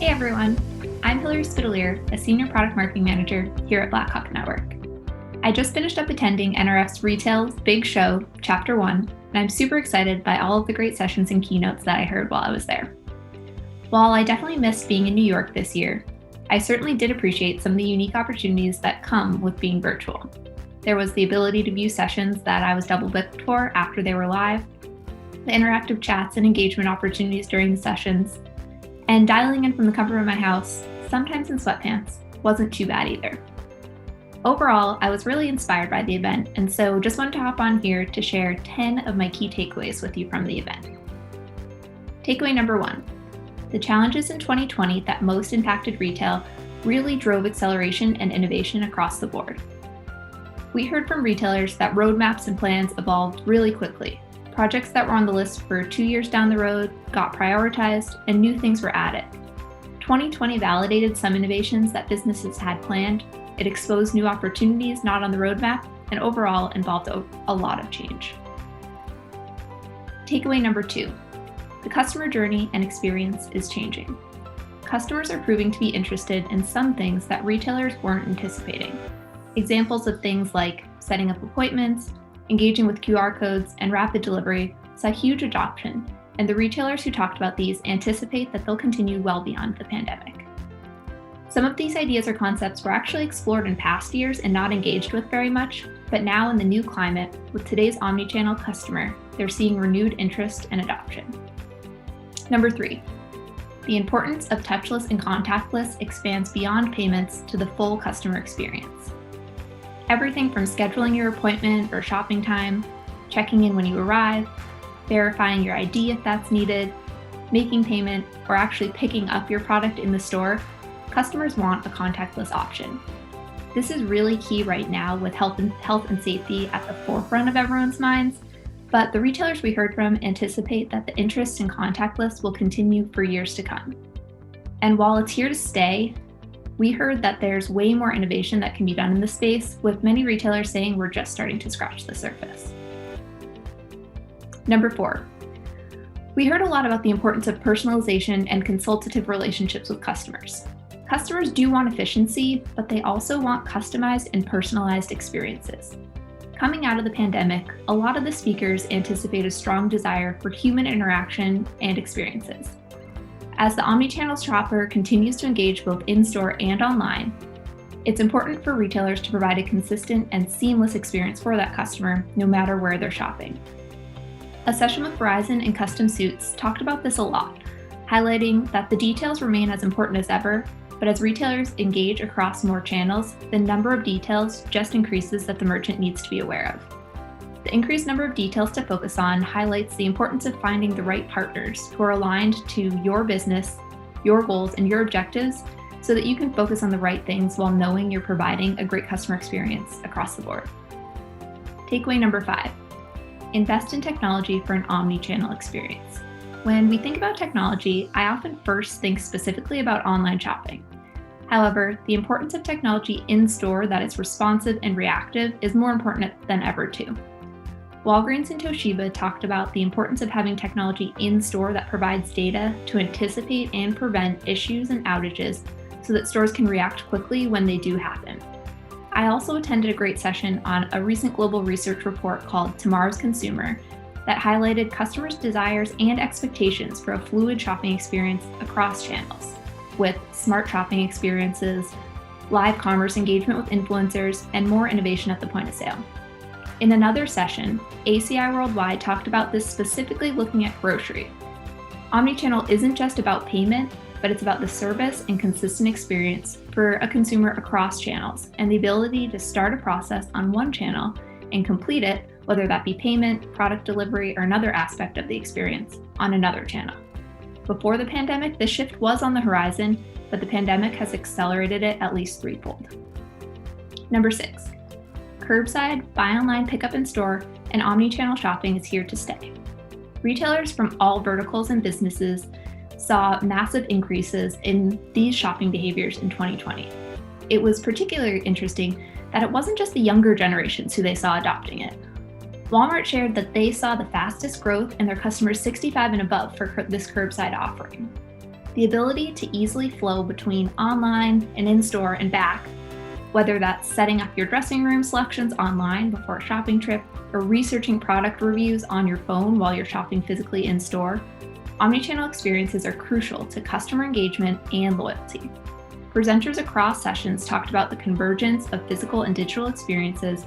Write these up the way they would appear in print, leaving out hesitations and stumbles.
Hey everyone, I'm Hilary Spidaliere, a Senior Product Marketing Manager here at Blackhawk Network. I just finished up attending NRF's Retail Big Show, Chapter 1, and I'm super excited by all of the great sessions and keynotes that I heard while I was there. While I definitely missed being in New York this year, I certainly did appreciate some of the unique opportunities that come with being virtual. There was the ability to view sessions that I was double booked for after they were live, the interactive chats and engagement opportunities during the sessions, and dialing in from the comfort of my house, sometimes in sweatpants, wasn't too bad either. Overall, I was really inspired by the event, and so just wanted to hop on here to share 10 of my key takeaways with you from the event. Takeaway number 1, the challenges in 2020 that most impacted retail really drove acceleration and innovation across the board. We heard from retailers that roadmaps and plans evolved really quickly. Projects that were on the list for 2 years down the road got prioritized and new things were added. 2020 validated some innovations that businesses had planned. It exposed new opportunities not on the roadmap and overall involved a lot of change. Takeaway number 2, the customer journey and experience is changing. Customers are proving to be interested in some things that retailers weren't anticipating. Examples of things like setting up appointments, engaging with QR codes, and rapid delivery saw huge adoption, and the retailers who talked about these anticipate that they'll continue well beyond the pandemic. Some of these ideas or concepts were actually explored in past years and not engaged with very much, but now in the new climate, with today's omnichannel customer, they're seeing renewed interest and adoption. Number 3, the importance of touchless and contactless expands beyond payments to the full customer experience. Everything from scheduling your appointment or shopping time, checking in when you arrive, verifying your ID if that's needed, making payment, or actually picking up your product in the store, customers want a contactless option. This is really key right now with health and safety at the forefront of everyone's minds, but the retailers we heard from anticipate that the interest in contactless will continue for years to come. And while it's here to stay, we heard that there's way more innovation that can be done in this space, with many retailers saying we're just starting to scratch the surface. Number 4, we heard a lot about the importance of personalization and consultative relationships with customers. Customers do want efficiency, but they also want customized and personalized experiences. Coming out of the pandemic, a lot of the speakers anticipate a strong desire for human interaction and experiences. As the omnichannel shopper continues to engage both in-store and online, it's important for retailers to provide a consistent and seamless experience for that customer, no matter where they're shopping. A session with Verizon and Custom Suits talked about this a lot, highlighting that the details remain as important as ever, but as retailers engage across more channels, the number of details just increases that the merchant needs to be aware of. The increased number of details to focus on highlights the importance of finding the right partners who are aligned to your business, your goals, and your objectives so that you can focus on the right things while knowing you're providing a great customer experience across the board. Takeaway number 5, invest in technology for an omni-channel experience. When we think about technology, I often first think specifically about online shopping. However, the importance of technology in-store that is responsive and reactive is more important than ever too. Walgreens and Toshiba talked about the importance of having technology in-store that provides data to anticipate and prevent issues and outages so that stores can react quickly when they do happen. I also attended a great session on a recent global research report called Tomorrow's Consumer that highlighted customers' desires and expectations for a fluid shopping experience across channels, with smart shopping experiences, live commerce engagement with influencers, and more innovation at the point of sale. In another session, ACI Worldwide talked about this specifically looking at grocery. Omnichannel isn't just about payment, but it's about the service and consistent experience for a consumer across channels and the ability to start a process on one channel and complete it, whether that be payment, product delivery, or another aspect of the experience, on another channel. Before the pandemic, this shift was on the horizon, but the pandemic has accelerated it at least threefold. Number 6, curbside, buy online, pickup in store, and omnichannel shopping is here to stay. Retailers from all verticals and businesses saw massive increases in these shopping behaviors in 2020. It was particularly interesting that it wasn't just the younger generations who they saw adopting it. Walmart shared that they saw the fastest growth in their customers 65 and above for this curbside offering. The ability to easily flow between online and in-store and back, whether that's setting up your dressing room selections online before a shopping trip or researching product reviews on your phone while you're shopping physically in-store, omnichannel experiences are crucial to customer engagement and loyalty. Presenters across sessions talked about the convergence of physical and digital experiences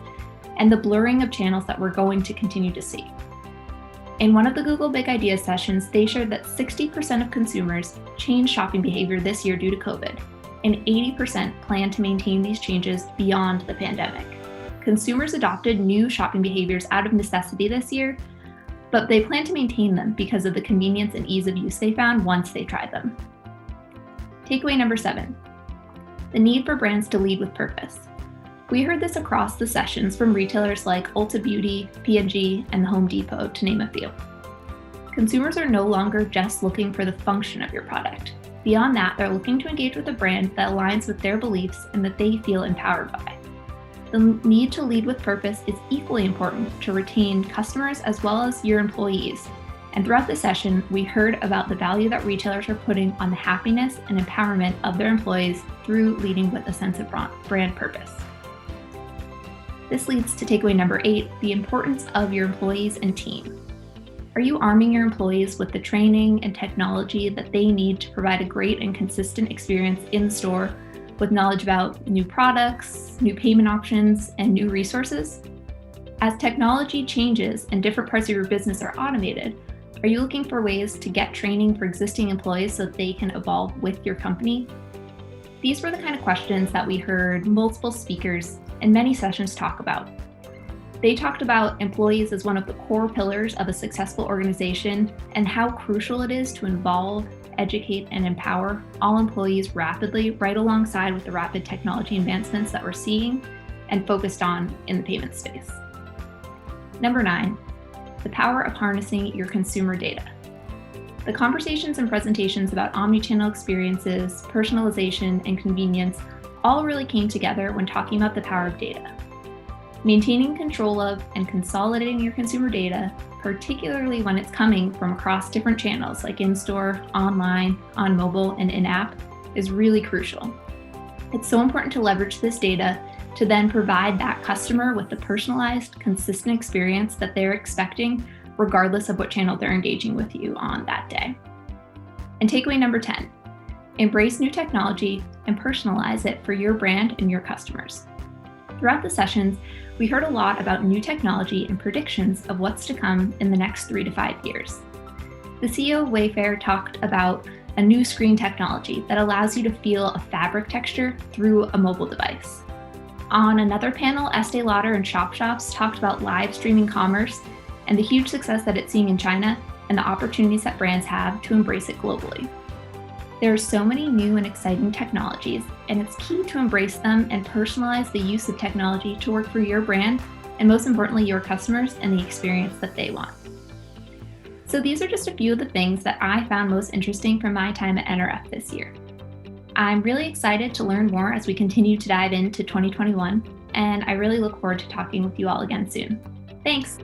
and the blurring of channels that we're going to continue to see. In one of the Google Big Ideas sessions, they shared that 60% of consumers changed shopping behavior this year due to COVID, and 80% plan to maintain these changes beyond the pandemic. Consumers adopted new shopping behaviors out of necessity this year, but they plan to maintain them because of the convenience and ease of use they found once they tried them. Takeaway number 7, the need for brands to lead with purpose. We heard this across the sessions from retailers like Ulta Beauty, P&G, and the Home Depot, to name a few. Consumers are no longer just looking for the function of your product. Beyond that, they're looking to engage with a brand that aligns with their beliefs and that they feel empowered by. The need to lead with purpose is equally important to retain customers as well as your employees. And throughout the session, we heard about the value that retailers are putting on the happiness and empowerment of their employees through leading with a sense of brand purpose. This leads to takeaway number 8, the importance of your employees and team. Are you arming your employees with the training and technology that they need to provide a great and consistent experience in store with knowledge about new products, new payment options, and new resources? As technology changes and different parts of your business are automated, are you looking for ways to get training for existing employees so that they can evolve with your company? These were the kind of questions that we heard multiple speakers and many sessions talk about. They talked about employees as one of the core pillars of a successful organization and how crucial it is to involve, educate, and empower all employees rapidly, right alongside with the rapid technology advancements that we're seeing and focused on in the payment space. Number 9, the power of harnessing your consumer data. The conversations and presentations about omnichannel experiences, personalization, and convenience all really came together when talking about the power of data. Maintaining control of and consolidating your consumer data, particularly when it's coming from across different channels like in-store, online, on mobile, and in-app, is really crucial. It's so important to leverage this data to then provide that customer with the personalized, consistent experience that they're expecting, regardless of what channel they're engaging with you on that day. And takeaway number 10, embrace new technology and personalize it for your brand and your customers. Throughout the sessions, we heard a lot about new technology and predictions of what's to come in the next 3 to 5 years. The CEO of Wayfair talked about a new screen technology that allows you to feel a fabric texture through a mobile device. On another panel, Estee Lauder and Shop Shops talked about live streaming commerce and the huge success that it's seeing in China and the opportunities that brands have to embrace it globally. There are so many new and exciting technologies, and it's key to embrace them and personalize the use of technology to work for your brand and, most importantly, your customers and the experience that they want. So these are just a few of the things that I found most interesting from my time at NRF this year. I'm really excited to learn more as we continue to dive into 2021, and I really look forward to talking with you all again soon. Thanks!